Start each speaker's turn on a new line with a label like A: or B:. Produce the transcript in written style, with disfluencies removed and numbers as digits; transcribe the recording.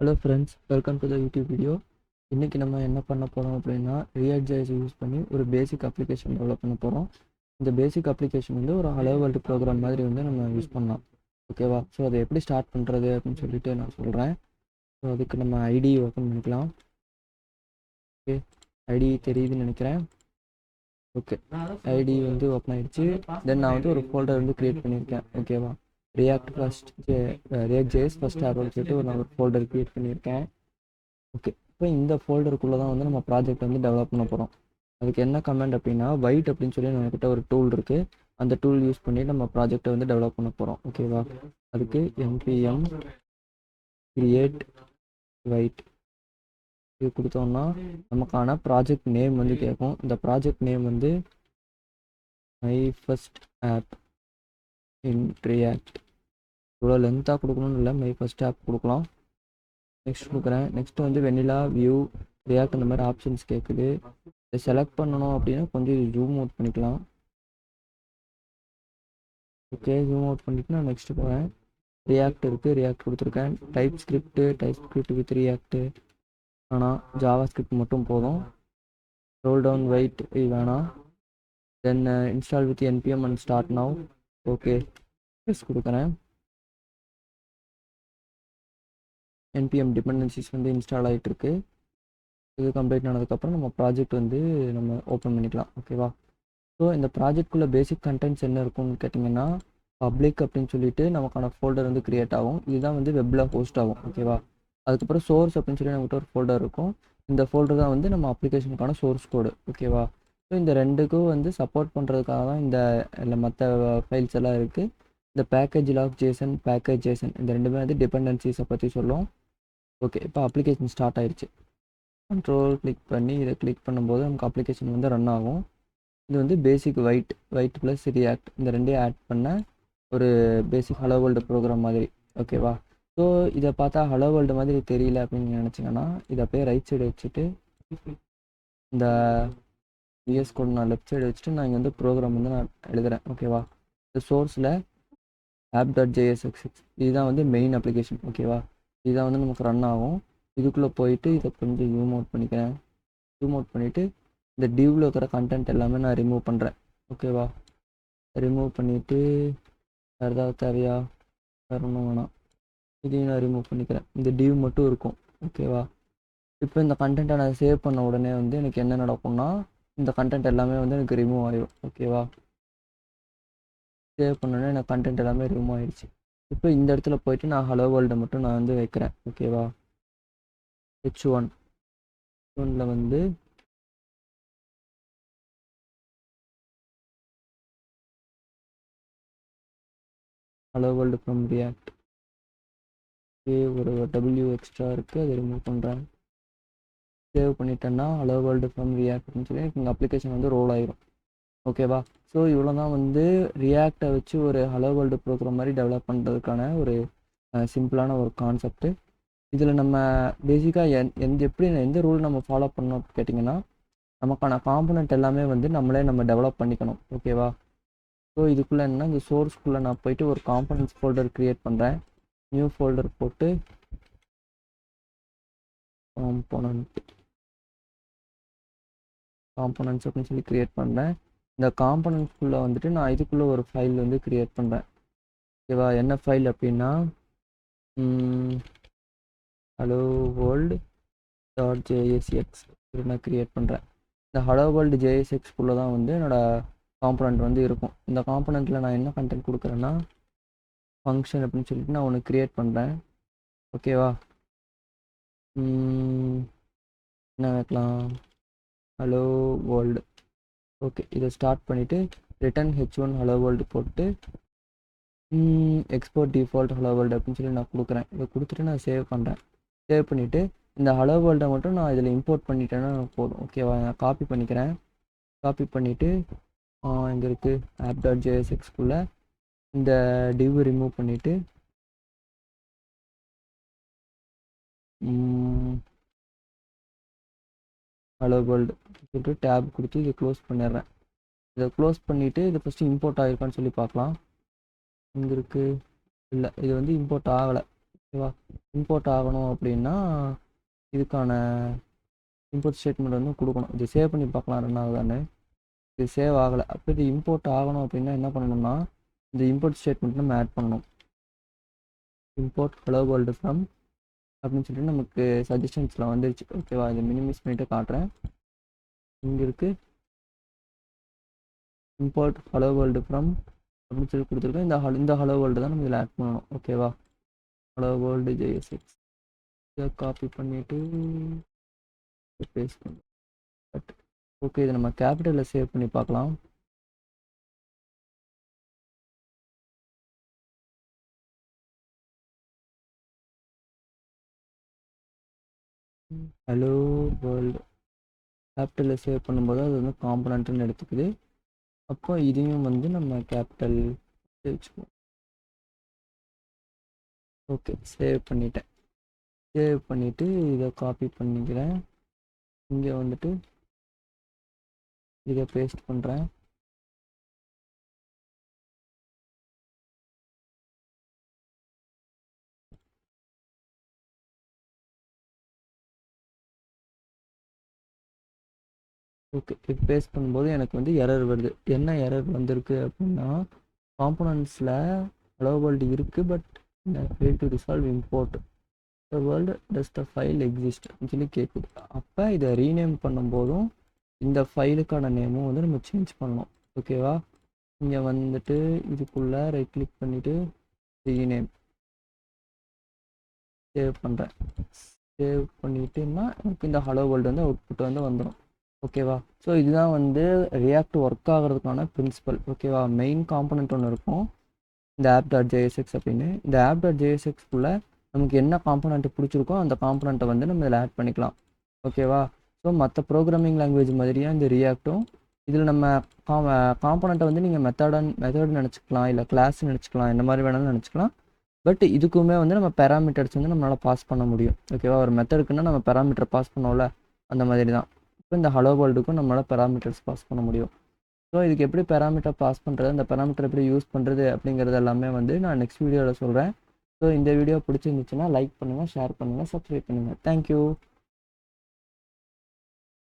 A: Hello friends, welcome to the YouTube video. இன்றைக்கி நம்ம என்ன பண்ண போகிறோம் அப்படின்னா, React.js யூஸ் பண்ணி ஒரு பேசிக் அப்ளிகேஷன் டெவலப் பண்ண போகிறோம். இந்த பேசிக் அப்ளிகேஷன் வந்து ஒரு ஹலோ வேர்ல்டு ப்ரோக்ராம் மாதிரி வந்து நம்ம யூஸ் பண்ணலாம். ஓகேவா? ஸோ அதை எப்படி ஸ்டார்ட் பண்ணுறது அப்படின்னு சொல்லிட்டு நான் சொல்கிறேன். ஸோ அதுக்கு நம்ம ஐடி ஓப்பன் பண்ணிக்கலாம். ஓகே, ஐடி தெரியுதுன்னு நினைக்கிறேன். ஓகே, ஐடி வந்து ஓப்பன் ஆகிடுச்சு. தென் நான் வந்து ஒரு ஃபோல்டர் வந்து க்ரியேட் பண்ணியிருக்கேன். ஓகேவா? React.js ஃபஸ்ட் ஆப்னு சொல்லிட்டு நான் ஒரு ஃபோல்டர் க்ரியேட் பண்ணியிருக்கேன். ஓகே, இப்போ இந்த ஃபோல்டருக்குள்ளே தான் வந்து நம்ம ப்ராஜெக்ட் வந்து டெவலப் பண்ண போகிறோம். அதுக்கு என்ன கமெண்ட் அப்படின்னா, வைட் அப்படின்னு சொல்லி நம்மக்கிட்ட ஒரு டூல் இருக்குது. அந்த டூல் யூஸ் பண்ணி நம்ம ப்ராஜெக்டை வந்து டெவலப் பண்ண போகிறோம். ஓகேவா? அதுக்கு npm create வைட் இது கொடுத்தோம்னா நமக்கான ப்ராஜெக்ட் நேம் வந்து கேட்கும். இந்த ப்ராஜெக்ட் நேம் வந்து my first app in React. இவ்வளோ லென்த்தாக கொடுக்கணும்னு இல்லை, மை ஃபர்ஸ்ட் ஆப் கொடுக்கலாம். நெக்ஸ்ட் கொடுக்குறேன். நெக்ஸ்ட் வந்து வெனிலா வியூ ரியாக்ட் அந்த மாதிரி ஆப்ஷன்ஸ் கேட்குது. இதை செலக்ட் பண்ணணும் அப்படின்னா கொஞ்சம் ஜூம் அவுட் பண்ணிக்கலாம். ஓகே, ஜூம் அவுட் பண்ணிட்டு நான் நெக்ஸ்ட் போகிறேன். ரியாக்ட் இருக்குது, ரியாக்ட் கொடுத்துருக்கேன். டைப் ஸ்கிரிப்ட் வித் ரியாக்ட் ஆனால் ஜாவா ஸ்கிரிப்ட் மட்டும் போதும். ரோல் டவுன் வெயிட் இது வேணாம். Then install with npm and start now. Okay, plus கொடுக்குறேன். npm டிபெண்டன்சிஸ் வந்து இன்ஸ்டால் ஆகிட்டு இருக்கு. இது கம்ப்ளீட் ஆனதுக்கப்புறம் நம்ம ப்ராஜெக்ட் வந்து நம்ம ஓப்பன் பண்ணிக்கலாம். ஓகேவா? ஸோ இந்த ப்ராஜெக்ட்குள்ளே பேசிக் கண்டென்ட்ஸ் என்ன இருக்கும்னு கேட்டிங்கன்னா, பப்ளிக் அப்படின்னு சொல்லிட்டு நமக்கான ஃபோல்டர் வந்து க்ரியேட் ஆகும். இதுதான் வந்து வெப்பில் ஹோஸ்ட் ஆகும். ஓகேவா? அதுக்கப்புறம் சோர்ஸ் அப்படின்னு சொல்லி நம்மகிட்ட ஒரு ஃபோல்டர் இருக்கும். இந்த ஃபோல்டர் தான் வந்து நம்ம அப்ளிகேஷனுக்கான சோர்ஸ் கோடு. ஓகேவா? ஸோ இந்த ரெண்டுக்கும் வந்து சப்போர்ட் பண்ணுறதுக்காக தான் இந்த மற்ற ஃபைல்ஸ் எல்லாம் இருக்குது. இந்த package lock JSON, package JSON இந்த ரெண்டுமே வந்து டிபெண்டன்சிஸை பற்றி சொல்லும். ஓகே, இப்போ அப்ளிகேஷன் ஸ்டார்ட் ஆயிடுச்சு. கண்ட்ரோல் கிளிக் பண்ணி இதை கிளிக் பண்ணும்போது நமக்கு அப்ளிகேஷன் வந்து ரன் ஆகும். இது வந்து பேசிக் வைட் ப்ளஸ் ரியாக்ட் இந்த ரெண்டையும் ஆட் பண்ண ஒரு பேசிக் ஹலோ வேர்ல்டு ப்ரோக்ராம் மாதிரி. ஓகேவா? ஸோ இதை பார்த்தா ஹலோ வேர்ல்டு மாதிரி தெரியல அப்படின்னு நினச்சிங்கன்னா, இதை அப்படியே ரைட் சைடு வச்சுட்டு இந்த விஎஸ் கோட் நான் லெஃப்ட் சைடு வச்சுட்டு நான் இங்கே வந்து ப்ரோக்ராம் வந்து நான் எழுதுகிறேன். ஓகேவா? இந்த சோர்ஸில் app.jsx இதுதான் வந்து மெயின் அப்ளிகேஷன். ஓகேவா? இதுதான் வந்து நமக்கு ரன் ஆகும். இதுக்குள்ளே போயிட்டு இதை கொஞ்சம் ஜூம் அவுட் பண்ணிக்கிறேன். ஜூம் அவுட் பண்ணிவிட்டு இந்த டிவ்வில் இருக்கிற கண்டென்ட் எல்லாமே நான் ரிமூவ் பண்ணுறேன். ஓகேவா? ரிமூவ் பண்ணிவிட்டு வேறு ஏதாவது தேவையா? வேறு ஒன்றும் வேணாம். இதையும் நான் ரிமூவ் பண்ணிக்கிறேன். இந்த டிவ் மட்டும் இருக்கும். ஓகேவா? இப்போ இந்த கண்டென்ட்டை நான் சேவ் பண்ண உடனே வந்து எனக்கு என்ன நடக்கும்னா, இந்த கண்டென்ட் எல்லாமே வந்து எனக்கு ரிமூவ் ஆகிடும். ஓகேவா? சேவ் பண்ணோடனே எனக்கு கண்டென்ட் எல்லாமே ரிமூவ் ஆகிடுச்சு. இப்போ இந்த இடத்துல போயிட்டு நான் ஹலோ வேர்ல்டை மட்டும் நான் வந்து வைக்கிறேன். ஓகேவா? h1 வந்து ஹலோ வேர்ல்டு ஃப்ரம் ரியாக்ட். ஒரு டபிள்யூ எக்ஸ்ட்ரா இருக்குது, அதை ரிமூவ் பண்ணுறேன். சேவ் பண்ணிட்டேன்னா ஹலோ வேர்ல்டு ஃப்ரம் ரியாக்ட்னு சொல்லி எங்கள் அப்ளிகேஷன் வந்து ரோல் ஆயிரும். ஓகேவா? ஸோ இவ்வளோ தான் வந்து ரியாக்டை வச்சு ஒரு ஹலோ வேர்ல்டு ப்ரோக்ராம் மாதிரி டெவலப் பண்ணுறதுக்கான ஒரு சிம்பிளான ஒரு கான்செப்ட்டு. இதில் நம்ம பேசிக்காக எந்த ரூல் நம்ம ஃபாலோ பண்ணோம் கேட்டிங்கன்னா, நமக்கான காம்பனண்ட் எல்லாமே வந்து நம்ம டெவலப் பண்ணிக்கணும். ஓகேவா? ஸோ இதுக்குள்ளே என்ன, இந்த சோர்ஸ்க்குள்ளே நான் போயிட்டு ஒரு காம்பனன்ட்ஸ் ஃபோல்டர் க்ரியேட் பண்ணுறேன். நியூ ஃபோல்டர் போட்டு காம்பனன்ட்ஸ் அப்படின்னு சொல்லி க்ரியேட் பண்ணுறேன். இந்த காம்பனன்ட்ஸ்குள்ளே வந்துட்டு நான் இதுக்குள்ளே ஒரு ஃபைல் வந்து க்ரியேட் பண்ணுறேன். ஓகேவா? என்ன ஃபைல் அப்படின்னா ஹலோ வேர்ல்டு .jsx நான் க்ரியேட் பண்ணுறேன். இந்த ஹலோ வேர்ல்டு JSXக்குள்ளே தான் வந்து என்னோடய காம்பனண்ட் வந்து இருக்கும். இந்த காம்பனண்ட்டில் நான் என்ன கண்டென்ட் கொடுக்குறேன்னா, ஃபங்க்ஷன் அப்படின்னு சொல்லிட்டு நான் ஒன்று க்ரியேட் பண்ணுறேன். ஓகேவா? என்ன வைக்கலாம்? Hello world. ஓகே, இதை ஸ்டார்ட் பண்ணிவிட்டு ரிட்டன் h1 ஹலோ வேர்ல்டு போட்டு எக்ஸ்போர்ட் டிஃபால்ட் ஹலோ வேர்ல்டு அப்படின்னு சொல்லி நான் கொடுக்குறேன். இதை கொடுத்துட்டு நான் சேவ் பண்ணுறேன். சேவ் பண்ணிவிட்டு இந்த ஹலோ வேர்ல்டை மட்டும் நான் இதில் இம்போர்ட் பண்ணிட்டேன்னா போதும். ஓகேவா? நான் காப்பி பண்ணிக்கிறேன். காப்பி பண்ணிவிட்டு இங்கே இருக்குது app.jsxக்குள்ளே இந்த டிவ் ரிமூவ் பண்ணிவிட்டு ஹலோ வேர்ல்டு சொல்லிட்டு டேப் கொடுத்து இதை க்ளோஸ் பண்ணிடுறேன். இதை க்ளோஸ் பண்ணிவிட்டு இது ஃபஸ்ட்டு இம்போர்ட் ஆகிருக்கான்னு சொல்லி பார்க்கலாம். இங்கே இருக்குது, இல்லை இது வந்து இம்போர்ட் ஆகலை. ஓகேவா? இம்போர்ட் ஆகணும் அப்படின்னா இதுக்கான இம்போர்ட் ஸ்டேட்மெண்ட் வந்து கொடுக்கணும். இது சேவ் பண்ணி பார்க்கலாம் ரன் ஆகுதான்னு. இது சேவ் ஆகலை. அப்போ இது இம்போர்ட் ஆகணும் அப்படின்னா என்ன பண்ணணும்னா இந்த இம்போர்ட் ஸ்டேட்மெண்ட் நம்ம ஆட் பண்ணணும். இம்போர்ட் ஹலோ வேர்ல்டு ஃப்ரம் அப்படின்னு சொல்லிட்டு நமக்கு சஜஷன்ஸில் வந்துருச்சு. ஓகேவா? இதை மினிமைஸ் பண்ணிட்டு காட்டுறேன். இங்கே இருக்குது இம்போர்ட் ஹலோ வேர்ல்டு ஃப்ரம் அப்படின்னு சொல்லி கொடுத்துருக்கோம். இந்த ஹலோ வேர்ல்டு தான் நம்ம இதில் ஆட் பண்ணணும். ஓகேவா? ஹலோ வேர்ல்டு JSX இதை காப்பி பண்ணிவிட்டு பேஸ்ட் பண்ணுறோம். பட் ஓகே, இதை நம்ம கேபிட்டலில் சேவ் பண்ணி பார்க்கலாம். ஹலோ வேர்ல்டு கேபிட்டலில் சேவ் பண்ணும்போது அது வந்து காம்பனண்ட்டுன்னு எடுத்துக்குது. அப்போ இதையும் வந்து நம்ம கேபிட்டல் வச்சுக்குவோம். ஓகே, சேவ் பண்ணிட்டேன். சேவ் பண்ணிவிட்டு இதை காப்பி பண்ணிக்கிறேன். இங்கே வந்துட்டு இதை பேஸ்ட் பண்ணுறேன். ஓகே, இப்போ பேஸ்ட் பண்ணும்போது எனக்கு வந்து எரர் வருது. என்ன எரர் வந்திருக்கு அப்படின்னா காம்பனன்ட்ஸில் ஹலோ வேர்ல்டு இருக்குது, but fail to resolve import the world does the file exist அப்படின்னு சொல்லி கேட்குது. அப்போ இதை ரீநேம் பண்ணும்போதும் இந்த ஃபைலுக்கான நேமும் வந்து நம்ம சேஞ்ச் பண்ணணும். ஓகேவா? இங்கே வந்துட்டு இதுக்குள்ளே ரைட் கிளிக் பண்ணிவிட்டு ரீநேம் சேவ் பண்ணுறேன். சேவ் பண்ணிட்டுன்னா எனக்கு இந்த ஹலோ வேர்ல்டு வந்து அவுட்புட் வந்து வந்துடும். ஓகேவா? ஸோ இதுதான் வந்து ரியாக்ட் ஒர்க் ஆகிறதுக்கான பிரின்சிபல். ஓகேவா? மெயின் காம்பனண்ட் ஒன்று இருக்கும், இந்த app.jsx அப்படின்னு. இந்த app.jsxக்குள்ளே நமக்கு என்ன காம்பனண்ட்டு பிடிச்சிருக்கோ அந்த காம்பனண்ட்டை வந்து நம்ம இதில் ஆட் பண்ணிக்கலாம். ஓகேவா? ஸோ மற்ற ப்ரோக்ராமிங் லாங்குவேஜ் மாதிரியாக இந்த ரியாக்டும் இதில் நம்ம காம்பனண்ட்டை வந்து நீங்கள் மெத்தட் நினச்சிக்கலாம், இல்லை கிளாஸ் நினச்சிக்கலாம், இந்த மாதிரி வேணாலும் நினச்சிக்கலாம். பட் இதுக்குமே வந்து நம்ம பேராமீட்டர்ஸ் வந்து நம்மளால் பாஸ் பண்ண முடியும். ஓகேவா? ஒரு மெத்தடுக்குன்னா நம்ம பேராமீட்டர் பாஸ் பண்ணோம்ல, அந்த மாதிரி தான் இப்போ இந்த ஹலோ வேர்ல்டுக்கும் நம்மளால் பேராமீட்டர்ஸ் பாஸ் பண்ண முடியும். ஸோ இதுக்கு எப்படி பேராமீட்டர் பாஸ் பண்ணுறது, அந்த பேராமீட்டர் எப்படி யூஸ் பண்ணுறது அப்படிங்கிறது எல்லாமே வந்து நான் நெக்ஸ்ட் வீடியோவில் சொல்கிறேன். ஸோ இந்த வீடியோ பிடிச்சிருந்துச்சுன்னா லைக் பண்ணுங்கள், ஷேர் பண்ணுங்கள், சப்ஸ்கிரைப் பண்ணுங்கள். தேங்க்யூ.